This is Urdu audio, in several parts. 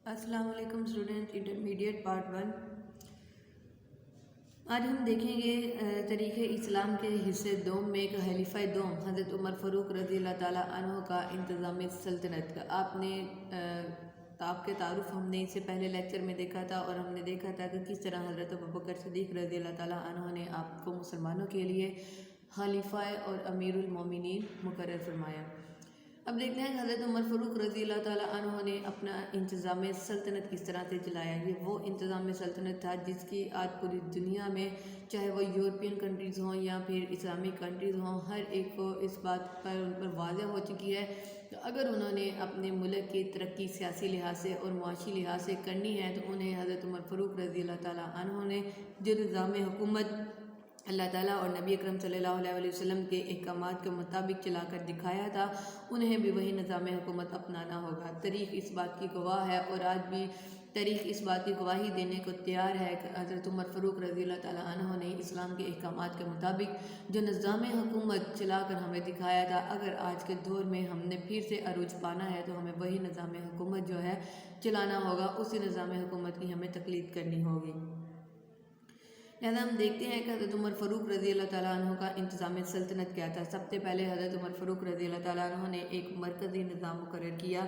السلام علیکم اسٹوڈنٹ انٹرمیڈیٹ پارٹ 1۔ آج ہم دیکھیں گے تاریخ اسلام کے حصے دوم میں کہ خلیفہ دوم حضرت عمر فاروق رضی اللہ تعالیٰ عنہ کا انتظام سلطنت کا آپ کے تعارف ہم نے اس سے پہلے لیکچر میں دیکھا تھا، اور ہم نے دیکھا تھا کہ کس طرح حضرت ابوبکر صدیق رضی اللہ تعالیٰ عنہ نے آپ کو مسلمانوں کے لیے خلیفہ اور امیر المومنین مقرر فرمایا۔ اب دیکھتے ہیں کہ حضرت عمر فاروق رضی اللہ تعالیٰ عنہ نے اپنا انتظام سلطنت کس طرح سے چلایا۔ یہ وہ انتظام سلطنت تھا جس کی آج پوری دنیا میں، چاہے وہ یورپین کنٹریز ہوں یا پھر اسلامک کنٹریز ہوں، ہر ایک کو اس بات پر ان پر واضح ہو چکی ہے کہ اگر انہوں نے اپنے ملک کی ترقی سیاسی لحاظ سے اور معاشی لحاظ سے کرنی ہے تو انہیں حضرت عمر فاروق رضی اللہ تعالیٰ عنہ نے جو نظام حکومت اللہ تعالیٰ اور نبی اکرم صلی اللہ علیہ وسلم کے احکامات کے مطابق چلا کر دکھایا تھا، انہیں بھی وہی نظام حکومت اپنانا ہوگا۔ تاریخ اس بات کی گواہ ہے، اور آج بھی تاریخ اس بات کی گواہی دینے کو تیار ہے کہ حضرت عمر فاروق رضی اللہ تعالیٰ عنہ نے اسلام کے احکامات کے مطابق جو نظام حکومت چلا کر ہمیں دکھایا تھا، اگر آج کے دور میں ہم نے پھر سے عروج پانا ہے تو ہمیں وہی نظام حکومت جو ہے چلانا ہوگا، اسی نظام حکومت کی ہمیں تقلید کرنی ہوگی۔ لہذا ہم دیکھتے ہیں کہ حضرت عمر فاروق رضی اللہ تعالیٰ عنہ کا انتظام سلطنت کیا تھا۔ سب سے پہلے حضرت عمر فاروق رضی اللہ تعالیٰ عنہ نے ایک مرکزی نظام مقرر کیا۔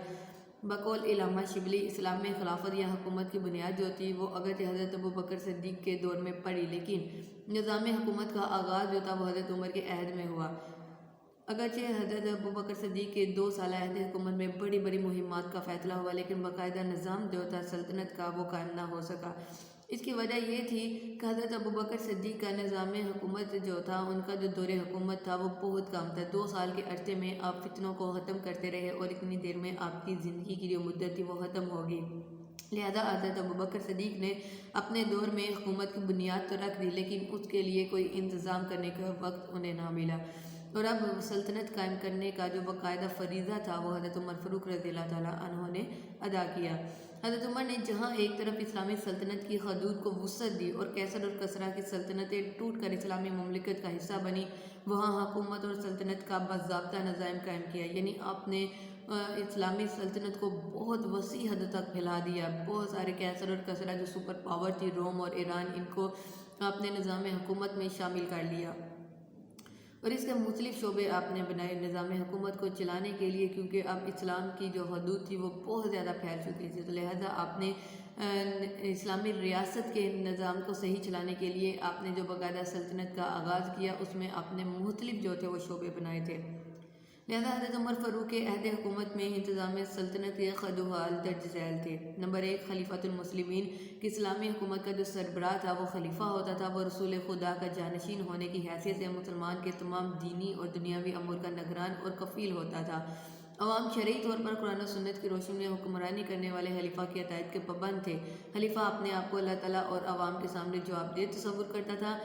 بقول علامہ شبلی، اسلام میں خلافت یا حکومت کی بنیاد جو تھی وہ اگرچہ حضرت ابوبکر صدیق کے دور میں پڑی، لیکن نظام حکومت کا آغاز جو تھا وہ حضرت عمر کے عہد میں ہوا۔ اگرچہ حضرت ابوبکر صدیق کے 2 سالہ عہد حکومت میں بڑی بڑی مہمات کا فیصلہ ہوا، لیکن باقاعدہ نظام جو تھا سلطنت کا وہ قائم نہ ہو سکا۔ اس کی وجہ یہ تھی کہ حضرت ابوبکر صدیق کا نظام حکومت جو تھا، ان کا جو دور حکومت تھا وہ بہت کم تھا۔ 2 سال کے عرصے میں آپ فتنوں کو ختم کرتے رہے، اور اتنی دیر میں آپ کی زندگی کی جو مدت تھی وہ ختم ہوگی۔ لہذا حضرت ابوبکر صدیق نے اپنے دور میں حکومت کی بنیاد تو رکھ دی، لیکن اس کے لیے کوئی انتظام کرنے کا وقت انہیں نہ ملا، اور اب سلطنت قائم کرنے کا جو باقاعدہ فریضہ تھا وہ حضرت عمر فاروق رضی اللہ تعالیٰ عنہ نے ادا کیا۔ حضرت عمر نے جہاں ایک طرف اسلامی سلطنت کی حدود کو وسعت دی اور کیسر اور کسرا کی سلطنتیں ٹوٹ کر اسلامی مملکت کا حصہ بنی، وہاں حکومت اور سلطنت کا باضابطہ نظام قائم کیا۔ یعنی آپ نے اسلامی سلطنت کو بہت وسیع حد تک پھیلا دیا۔ بہت سارے کیسر اور کسرا جو سپر پاور تھی، روم اور ایران، ان کو آپ نے نظام حکومت میں شامل کر لیا، اور اس کے مختلف شعبے آپ نے بنائے نظام حکومت کو چلانے کے لیے، کیونکہ اب اسلام کی جو حدود تھی وہ بہت زیادہ پھیل چکی تھی۔ تو لہذا آپ نے اسلامی ریاست کے نظام کو صحیح چلانے کے لیے آپ نے جو باقاعدہ سلطنت کا آغاز کیا، اس میں آپ نے مختلف جو تھے وہ شعبے بنائے تھے۔ لہذا حضرت عمر فاروق کے عہد حکومت میں انتظام سلطنت کے خدوحال درج ذیل تھے۔ نمبر 1، خلیفۃ المسلمین، کہ اسلامی حکومت کا جو سربراہ تھا وہ خلیفہ ہوتا تھا۔ وہ رسول خدا کا جانشین ہونے کی حیثیت سے مسلمان کے تمام دینی اور دنیاوی امور کا نگران اور کفیل ہوتا تھا۔ عوام شرعی طور پر قرآن و سنت کی روشنی میں حکمرانی کرنے والے خلیفہ کی ہدایت کے پابند تھے۔ خلیفہ اپنے آپ کو اللہ تعالیٰ اور عوام کے سامنے جواب دہ تصور کرتا تھا،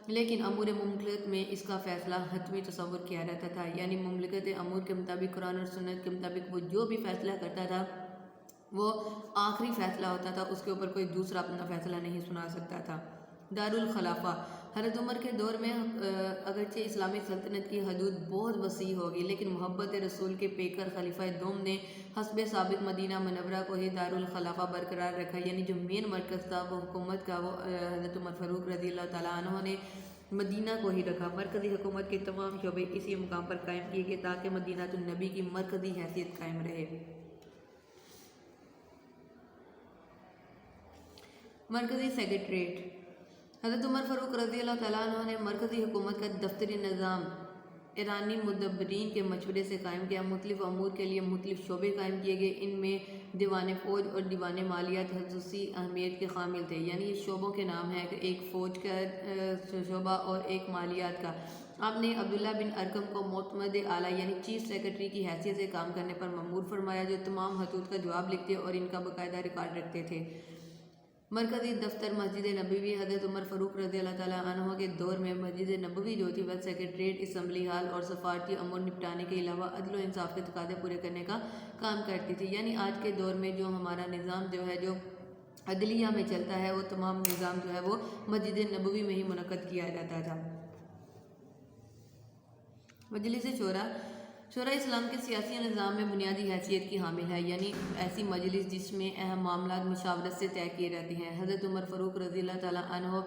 لیکن امور مملکت میں اس کا فیصلہ حتمی تصور کیا جاتا تھا، یعنی مملکت امور کے مطابق قرآن اور سنت کے مطابق وہ جو بھی فیصلہ کرتا تھا وہ آخری فیصلہ ہوتا تھا، اس کے اوپر کوئی دوسرا اپنا فیصلہ نہیں سنا سکتا تھا۔ دارالخلافہ، حضرت عمر کے دور میں اگرچہ اسلامی سلطنت کی حدود بہت وسیع ہوگی، لیکن محبت رسول کے پیکر خلیفہ دوم نے حسب سابق مدینہ منورہ کو ہی دارالخلافہ برقرار رکھا، یعنی جو مین مرکز تھا وہ حکومت کا وہ حضرت عمر فاروق رضی اللہ تعالیٰ عنہ نے مدینہ کو ہی رکھا۔ مرکزی حکومت کے تمام شعبے اسی مقام پر قائم کیے گئے تاکہ مدینہ النبی کی مرکزی حیثیت قائم رہے۔ مرکزی سیکریٹریٹ، حضرت عمر فاروق رضی اللہ تعالیٰ عنہ نے مرکزی حکومت کا دفتری نظام ایرانی مدبرین کے مشورے سے قائم کیا۔ مختلف امور کے لیے مختلف شعبے قائم کیے گئے، ان میں دیوان فوج اور دیوان مالیات خصوصی اہمیت کے حامل تھے۔ یعنی یہ شعبوں کے نام ہیں کہ ایک فوج کا شعبہ اور ایک مالیات کا۔ آپ نے عبداللہ بن ارقم کو معتمد اعلیٰ یعنی چیف سیکرٹری کی حیثیت سے کام کرنے پر مأمور فرمایا، جو تمام خطوط کا جواب لکھتے اور ان کا باقاعدہ ریکارڈ رکھتے تھے۔ مرکزی دفتر مسجد نبوی، حضرت عمر فاروق رضی اللہ تعالیٰ عنہ کے دور میں مسجد نبوی جو تھی وہ سیکریٹریٹ، اسمبلی ہال اور سفارتی امور نپٹانے کے علاوہ عدل و انصاف کے تقاضے پورے کرنے کا کام کرتی تھی۔ یعنی آج کے دور میں جو ہمارا نظام جو ہے جو عدلیہ میں چلتا ہے، وہ تمام نظام جو ہے وہ مسجد نبوی میں ہی منعقد کیا جاتا تھا۔ مجلس شورا، شورا اسلام کے سیاسی نظام میں بنیادی حیثیت کی حامل ہے، یعنی ایسی مجلس جس میں اہم معاملات مشاورت سے طے کیے جاتے ہیں۔ حضرت عمر فاروق رضی اللہ تعالیٰ عنہ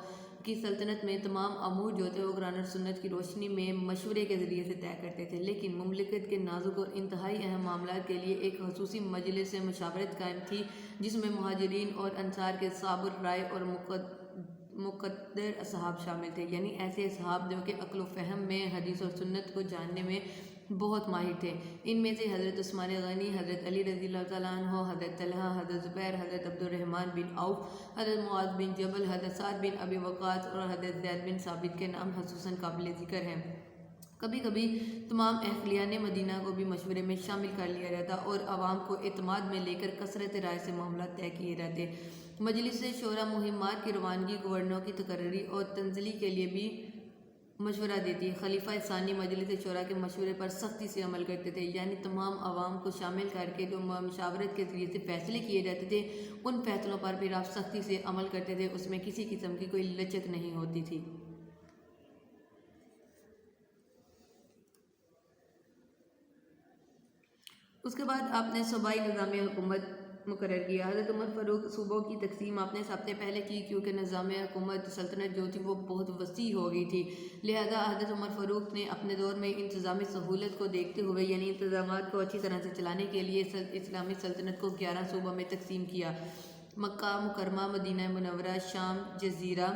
کی سلطنت میں تمام امور جو تھے وہ قرآن اور سنت کی روشنی میں مشورے کے ذریعے سے طے کرتے تھے، لیکن مملکت کے نازک اور انتہائی اہم معاملات کے لیے ایک خصوصی مجلس مشاورت قائم تھی، جس میں مہاجرین اور انصار کے صابر رائے اور مقتدر اصحاب شامل تھے، یعنی ایسے اصحاب جو کہ عقل و فہم میں حدیث اور سنت کو جاننے میں بہت ماہر تھے۔ ان میں سے حضرت عثمان غنی، حضرت علی رضی اللہ تعالیٰ عنہ، حضرت طلحہ، حضرت زبیر، حضرت عبد الرحمن بن عوف، حضرت معاذ بن جبل، حضرت سعد بن ابی وقاص اور حضرت زید بن ثابت کے نام خصوصاً قابل ذکر ہیں۔ کبھی کبھی تمام اہلیان مدینہ کو بھی مشورے میں شامل کر لیا جاتا اور عوام کو اعتماد میں لے کر کثرت رائے سے معاملات طے کیے جاتے۔ مجلس شورا مہمات کی روانگی، گورنروں کی تقرری اور تنزلی کے لیے بھی مشورہ دیتی ہے۔ خلیفہ ثانی مجلس شورا کے مشورے پر سختی سے عمل کرتے تھے، یعنی تمام عوام کو شامل کر کے جو مشاورت کے ذریعے سے فیصلے کیے جاتے تھے ان فیصلوں پر پھر آپ سختی سے عمل کرتے تھے، اس میں کسی قسم کی کوئی لچک نہیں ہوتی تھی۔ اس کے بعد آپ نے صوبائی نظام حکومت مقرر کیا۔ حضرت عمر فاروق صوبوں کی تقسیم آپ نے سب سے پہلے کی، کیونکہ نظام حکومت سلطنت جو تھی وہ بہت وسیع ہو گئی تھی، لہذا حضرت عمر فاروق نے اپنے دور میں انتظامی سہولت کو دیکھتے ہوئے، یعنی انتظامات کو اچھی طرح سے چلانے کے لیے اسلامی سلطنت کو 11 صوبوں میں تقسیم کیا۔ مکہ مکرمہ، مدینہ منورہ، شام، جزیرہ،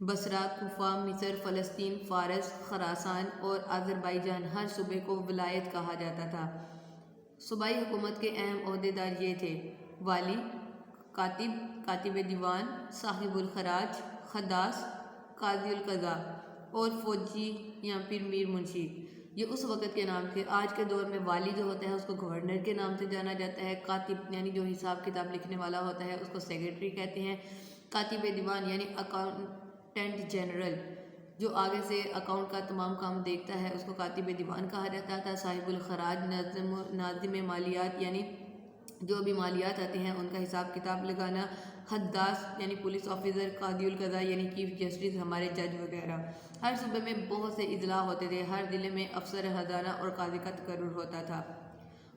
بصرہ، کوفہ، مصر، فلسطین، فارس، خراسان اور آذربائیجان، ہر صوبے کو ولایت کہا جاتا تھا۔ صوبائی حکومت کے اہم عہدیدار یہ تھے: والی، کاتب، کاتب دیوان، صاحب الخراج، خداس، قاضی القضاء اور فوجی یا پھر میر منشی۔ یہ اس وقت کے نام تھے۔ آج کے دور میں والی جو ہوتا ہے اس کو گورنر کے نام سے جانا جاتا ہے، کاتب یعنی جو حساب کتاب لکھنے والا ہوتا ہے اس کو سیکرٹری کہتے ہیں، کاتب دیوان یعنی اکاؤنٹنٹ جنرل جو آگے سے اکاؤنٹ کا تمام کام دیکھتا ہے اس کو کاتب دیوان کہا جاتا تھا، صاحب الخراج ناظم مالیات یعنی جو بھی مالیات آتے ہیں ان کا حساب کتاب لگانا، حداث یعنی پولیس آفیسر، قاضی القضاء یعنی چیف جسٹس ہمارے جج وغیرہ۔ ہر صوبے میں بہت سے اضلاع ہوتے تھے، ہر ضلع میں افسر خزانہ اور قاضی کا تقرر ہوتا تھا۔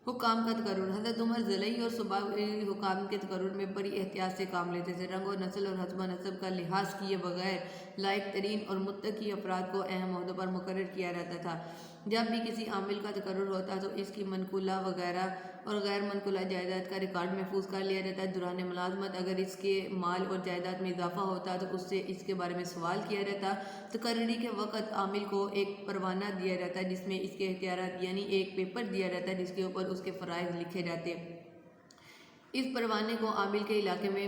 حکام کا تقرر: حضرت عمر ضلعی اور صوبائی حکام کے تقرر میں بڑی احتیاط سے کام لیتے تھے، رنگ و نسل اور حسب نسب کا لحاظ کیے بغیر لائق ترین اور متقی افراد کو اہم عہدوں پر مقرر کیا جاتا تھا۔ جب بھی کسی عامل کا تقرر ہوتا تو اس کی منقولہ وغیرہ اور غیر منقولہ جائیداد کا ریکارڈ محفوظ کر لیا جاتا ہے۔ دوران ملازمت اگر اس کے مال اور جائیداد میں اضافہ ہوتا تو اس سے اس کے بارے میں سوال کیا جاتا۔ تقرری کے وقت عامل کو ایک پروانہ دیا جاتا ہے جس میں اس کے اختیارات یعنی ایک پیپر دیا جاتا ہے جس کے اوپر اس کے فرائض لکھے جاتے۔ اس پروانے کو عامل کے علاقے میں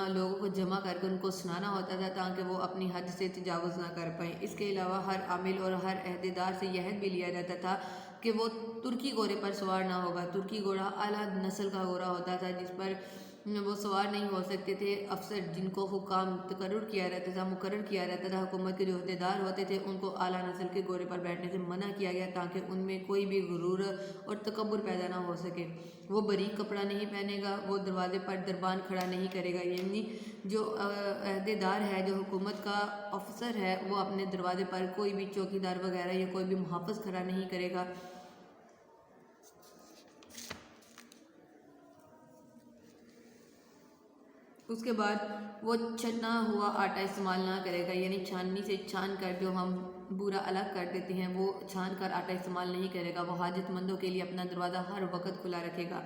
لوگوں کو جمع کر کے ان کو سنانا ہوتا تھا تاکہ وہ اپنی حد سے تجاوز نہ کر پائیں۔ اس کے علاوہ ہر عامل اور ہر عہدیدار سے یہ عہد بھی لیا جاتا تھا کہ وہ ترکی گھوڑے پر سوار نہ ہوگا۔ ترکی گھوڑا اعلیٰ نسل کا گھوڑا ہوتا تھا جس پر وہ سوار نہیں ہو سکتے تھے۔ افسر جن کو حکام مقرر کیا جاتا تھا، حکومت کے جو عہدیدار ہوتے تھے ان کو اعلیٰ نسل کے گھوڑے پر بیٹھنے سے منع کیا گیا تاکہ ان میں کوئی بھی غرور اور تکبر پیدا نہ ہو سکے۔ وہ باریک کپڑا نہیں پہنے گا، وہ دروازے پر دربان کھڑا نہیں کرے گا، یعنی جو عہدیدار ہے، جو حکومت کا افسر ہے، وہ اپنے دروازے پر کوئی بھی چوکیدار وغیرہ یا کوئی بھی محافظ کھڑا نہیں کرے گا۔ اس کے بعد وہ چھنا ہوا آٹا استعمال نہ کرے گا، یعنی چھاننی سے چھان کر جو ہم بورا الگ کر دیتے ہیں وہ چھان کر آٹا استعمال نہیں کرے گا۔ وہ حاجت مندوں کے لیے اپنا دروازہ ہر وقت کھلا رکھے گا۔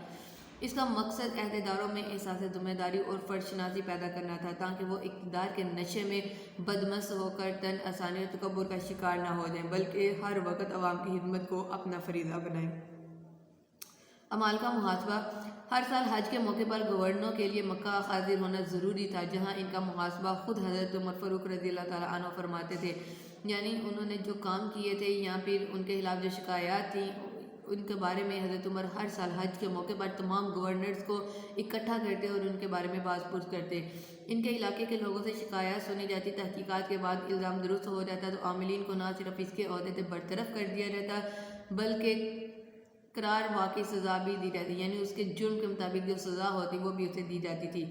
اس کا مقصد عہدیداروں میں احساس ذمہ داری اور فرض شناسی پیدا کرنا تھا تاکہ وہ اقتدار کے نشے میں بدمست ہو کر تن آسانی اور تکبر کا شکار نہ ہو جائیں، بلکہ ہر وقت عوام کی خدمت کو اپنا فریضہ بنائیں۔ اعمال کا محاسبہ: ہر سال حج کے موقع پر گورنروں کے لیے مکہ حاضر ہونا ضروری تھا، جہاں ان کا محاسبہ خود حضرت عمر فاروق رضی اللہ تعالیٰ عنہ فرماتے تھے، یعنی انہوں نے جو کام کیے تھے یا پھر ان کے خلاف جو شکایات تھیں ان کے بارے میں حضرت عمر ہر سال حج کے موقع پر تمام گورنرز کو اکٹھا کرتے اور ان کے بارے میں باز پرس کرتے۔ ان کے علاقے کے لوگوں سے شکایات سنی جاتی، تحقیقات کے بعد الزام درست ہو جاتا تو عاملین کو نہ صرف اس کے عہدے سے برطرف کر دیا جاتا بلکہ قرار واقعی سزا بھی دی جاتی، یعنی اس کے جرم کے مطابق جو سزا ہوتی وہ بھی اسے دی جاتی تھی۔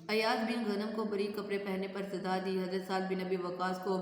ایاز بن غنم کو باریک کپڑے پہننے پر سزا دی، حضرت سعد بن ابی وقاص کو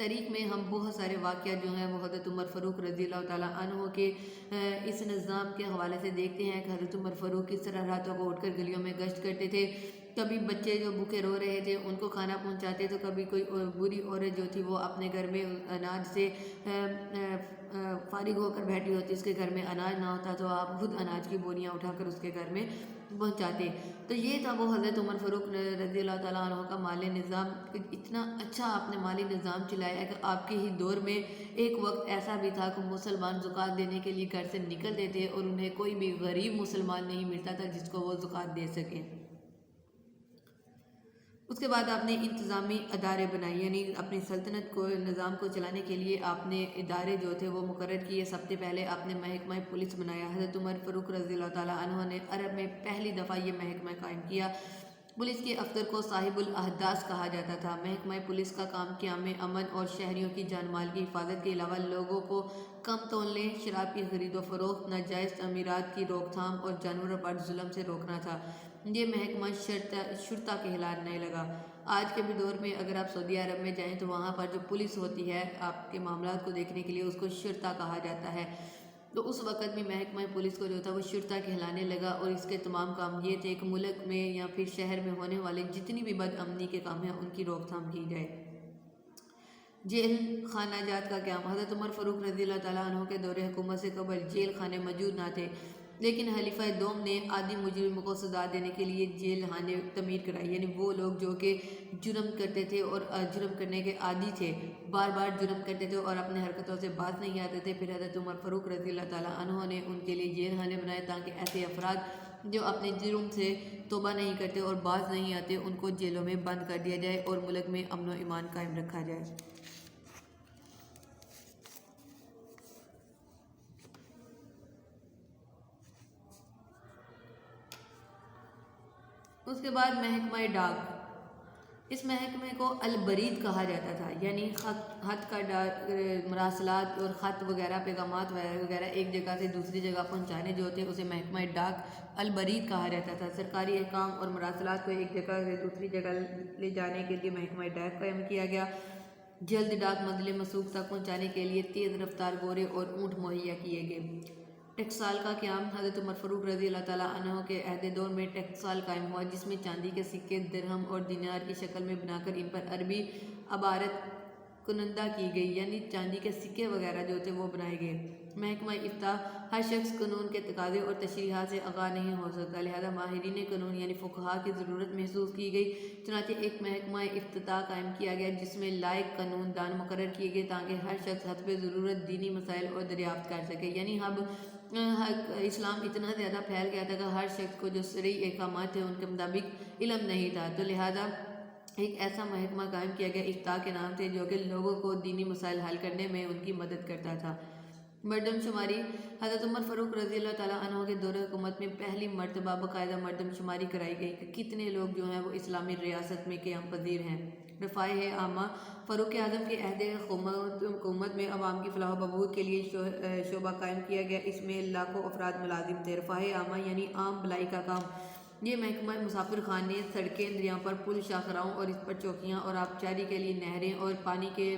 تاریخ میں ہم بہت سارے واقعات جو ہیں وہ حضرت عمر فاروق رضی اللہ تعالیٰ عنہ کے اس نظام کے حوالے سے دیکھتے ہیں کہ حضرت عمر فاروق کس طرح راتوں کو اٹھ کر گلیوں میں گشت کرتے تھے. کبھی بچے جو بھوکے رو رہے تھے ان کو کھانا پہنچاتے، تو کبھی کوئی بری عورت جو تھی وہ اپنے گھر میں اناج سے فارغ ہو کر بیٹھی ہوتی، اس کے گھر میں اناج نہ ہوتا تو آپ خود اناج کی بوریاں اٹھا کر اس کے گھر میں پہنچاتے. تو یہ تھا وہ حضرت عمر فاروق رضی اللہ تعالیٰ عنہ کا مالی نظام. اتنا اچھا آپ نے مالی نظام چلایا کہ آپ کے ہی دور میں ایک وقت ایسا بھی تھا کہ مسلمان زکوٰۃ دینے کے لیے گھر سے نکلتے تھے اور انہیں کوئی بھی غریب مسلمان نہیں ملتا تھا جس کو وہ زکوٰۃ دے سکیں. اس کے بعد آپ نے انتظامی ادارے بنائے، یعنی اپنی سلطنت کو نظام کو چلانے کے لیے آپ نے ادارے جو تھے وہ مقرر کیے. سب سے پہلے آپ نے محکمہ پولیس بنایا. حضرت عمر فاروق رضی اللہ تعالیٰ عنہ نے عرب میں پہلی دفعہ یہ محکمہ قائم کیا. پولیس کے افسر کو صاحب الاحداث کہا جاتا تھا. محکمہ پولیس کا کام قیام امن اور شہریوں کی جان مال کی حفاظت کے علاوہ لوگوں کو کم تولنے، شراب کی خرید و فروخت، ناجائز تعمیرات کی روک تھام اور جانوروں پر ظلم سے روکنا تھا. یہ محکمہ شرطہ کہلانے لگا. آج کے بھی دور میں اگر آپ سعودی عرب میں جائیں تو وہاں پر جو پولیس ہوتی ہے آپ کے معاملات کو دیکھنے کے لیے اس کو شرطہ کہا جاتا ہے. تو اس وقت بھی محکمہ پولیس کو جو تھا وہ شرطہ کہلانے لگا، اور اس کے تمام کام یہ تھے کہ ملک میں یا پھر شہر میں ہونے والے جتنی بھی بد امنی کے کام ہیں ان کی روک تھام کی جائے. جیل خانہ جات کا قیام. حضرت عمر فاروق رضی اللہ تعالیٰ عنہ کے دور حکومت سے قبل جیل خانے موجود نہ تھے، لیکن خلیفہ دوم نے عادی مجرموں کو سزا دینے کے لیے جیل خانے تعمیر کرائی. یعنی وہ لوگ جو کہ جرم کرتے تھے اور جرم کرنے کے عادی تھے، بار بار جرم کرتے تھے اور اپنے حرکتوں سے باز نہیں آتے تھے، پھر حضرت عمر فاروق رضی اللہ تعالیٰ عنہ نے ان کے لیے جیل خانے بنائے تاکہ ایسے افراد جو اپنے جرم سے توبہ نہیں کرتے اور باز نہیں آتے ان کو جیلوں میں بند کر دیا جائے اور ملک میں امن و ایمان قائم رکھا جائے. اس کے بعد محکمہ ڈاک. اس محکمے کو البرید کہا جاتا تھا، یعنی خط کا مراسلات اور خط وغیرہ، پیغامات وغیرہ ایک جگہ سے دوسری جگہ پہنچانے جو ہوتے اسے محکمہ ڈاک البرید کہا جاتا تھا. سرکاری احکام اور مراسلات کو ایک جگہ سے دوسری جگہ لے جانے کے لیے محکمہ ڈاک قائم کیا گیا. جلد ڈاک منزل مسوق تک پہنچانے کے لیے تیز رفتار گھوڑے اور اونٹ مہیا کیے گئے. ٹکسال کا قیام. حضرت عمر فاروق رضی اللہ تعالیٰ عنہ کے عہد دور میں ٹکسال قائم ہوا، جس میں چاندی کے سکے درہم اور دینار کی شکل میں بنا کر ان پر عربی عبارت کنندہ کی گئی، یعنی چاندی کے سکے وغیرہ جو تھے وہ بنائے گئے. محکمہ افتاء. ہر شخص قانون کے تقاضے اور تشریحات سے آگاہ نہیں ہو سکتا، لہذا ماہرین قانون یعنی فقہا کی ضرورت محسوس کی گئی. چنانچہ ایک محکمہ افتاء قائم کیا گیا جس میں لائق قانون دان مقرر کیے گئے تاکہ ہر شخص حسب ضرورت دینی مسائل اور دریافت کر سکے. یعنی اب اسلام اتنا زیادہ پھیل گیا تھا کہ ہر شخص کو جو شرعی احکامات تھے ان کے مطابق علم نہیں تھا، تو لہذا ایک ایسا محکمہ قائم کیا گیا افتاء کے نام سے، جو کہ لوگوں کو دینی مسائل حل کرنے میں ان کی مدد کرتا تھا. مردم شماری. حضرت عمر فاروق رضی اللہ تعالیٰ عنہ کے دور حکومت میں پہلی مرتبہ باقاعدہ مردم شماری کرائی گئی کہ کتنے لوگ جو ہیں وہ اسلامی ریاست میں قیام پذیر ہیں. رفائع عامہ. فاروق اعظم کے عہد حکومت میں عوام کی فلاح و بہبود کے لیے شعبہ قائم کیا گیا. اس میں لاکھوں افراد ملازم تھے. رفائع عامہ یعنی عام بھلائی کا کام. یہ محکمہ مسافر خانے، سڑکیں، دریاؤں پر پل، شاہراہوں اور اس پر چوکیاں اور آبچاری کے لیے نہریں اور پانی کے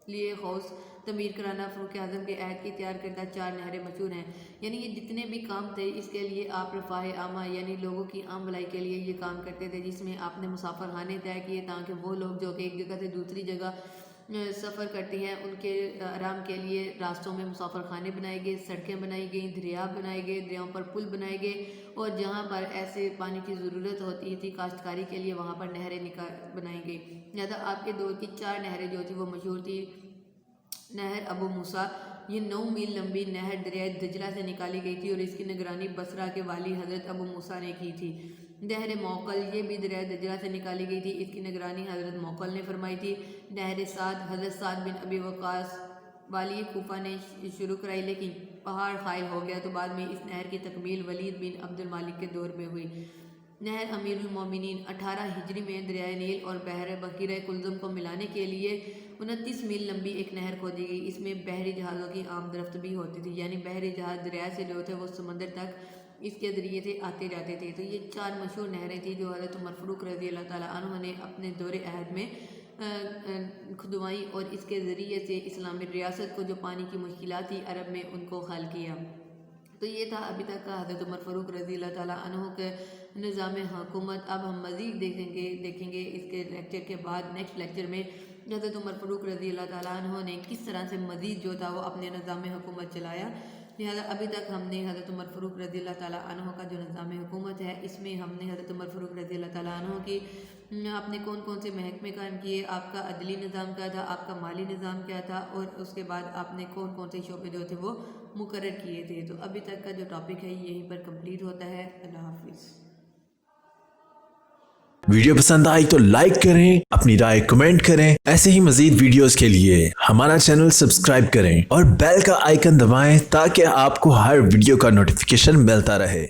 لیے حوض تعمیر کرانا. فاروق اعظم کے عہد کی تیار کردہ 4 نہریں مشہور ہیں. یعنی یہ جتنے بھی کام تھے اس کے لیے آپ رفاہ عامہ یعنی لوگوں کی عام بھلائی کے لیے یہ کام کرتے تھے، جس میں آپ نے مسافر خانے طے کیے تاکہ وہ لوگ جو کہ ایک جگہ سے دوسری جگہ سفر کرتے ہیں ان کے آرام کے لیے راستوں میں مسافر خانے بنائے گئے، سڑکیں بنائی گئیں، دریا بنائے گئے، دریاؤں پر پل بنائے گئے، اور جہاں پر ایسے پانی کی ضرورت ہوتی تھی کاشتکاری کے لیے وہاں پر نہریں بنائی گئی. لہٰذا آپ کے دور کی 4 نہریں جو تھی وہ مشہور تھی. نہر ابو موسیٰ. یہ 9 میل لمبی نہر دریائے دجلہ سے نکالی گئی تھی اور اس کی نگرانی بصرہ کے والی حضرت ابو موسیٰ نے کی تھی. نہر موقل. یہ بھی دریائے دجلہ سے نکالی گئی تھی، اس کی نگرانی حضرت موقل نے فرمائی تھی. نہر سعد. حضرت سعد بن ابی وقاص والی کوفہ نے شروع کرائی لیکن پہاڑ خائل ہو گیا تو بعد میں اس نہر کی تکمیل ولید بن عبد المالک کے دور میں ہوئی. نہر امیر المومنین. 18 ہجری میں دریائے نیل اور بحر بحیرہ کلزم کو ملانے کے لیے 29 میل لمبی ایک نہر کھودی گئی. اس میں بحری جہازوں کی آمد رفت بھی ہوتی تھی، یعنی بحری جہاز دریا سے جو تھے وہ سمندر تک اس کے ذریعے سے آتے جاتے تھے. تو یہ 4 مشہور نہریں تھیں جو حضرت عمر فاروق رضی اللہ تعالیٰ عنہ نے اپنے دور عہد میں کھدوائی اور اس کے ذریعے سے اسلامی ریاست کو جو پانی کی مشکلات تھی عرب میں ان کو حل کیا۔ تو یہ تھا ابھی تک کا حضرت عمر فاروق رضی اللہ تعالیٰ عنہ کے نظام حکومت۔ اب ہم مزید دیکھیں گے اس کے لیکچر کے بعد نیکسٹ لیکچر میں حضرت عمر فاروق رضی اللہ تعالیٰ عنہ نے کس طرح سے مزید جو تھا وہ اپنے نظام حکومت چلایا۔ لہٰذا ابھی تک ہم نے حضرت عمر فاروق رضی اللہ تعالیٰ عنہ کا جو نظام حکومت ہے اس میں ہم نے حضرت عمر فاروق رضی اللہ تعالیٰ عنہ کی آپ نے کون کون سے محکمے قائم کیے، آپ کا عدلی نظام کیا تھا، آپ کا مالی نظام کیا تھا، اور اس کے بعد آپ نے کون کون سے شعبے جو تھے وہ مقرر کیے تھے۔ تو ابھی تک کا جو ٹاپک ہے یہیں پر کمپلیٹ ہوتا ہے۔ اللہ حافظ۔ ویڈیو پسند آئی تو لائک کریں، اپنی رائے کمنٹ کریں۔ ایسے ہی مزید ویڈیوز کے لیے ہمارا چینل سبسکرائب کریں اور بیل کا آئیکن دبائیں تاکہ آپ کو ہر ویڈیو کا نوٹیفیکیشن ملتا رہے۔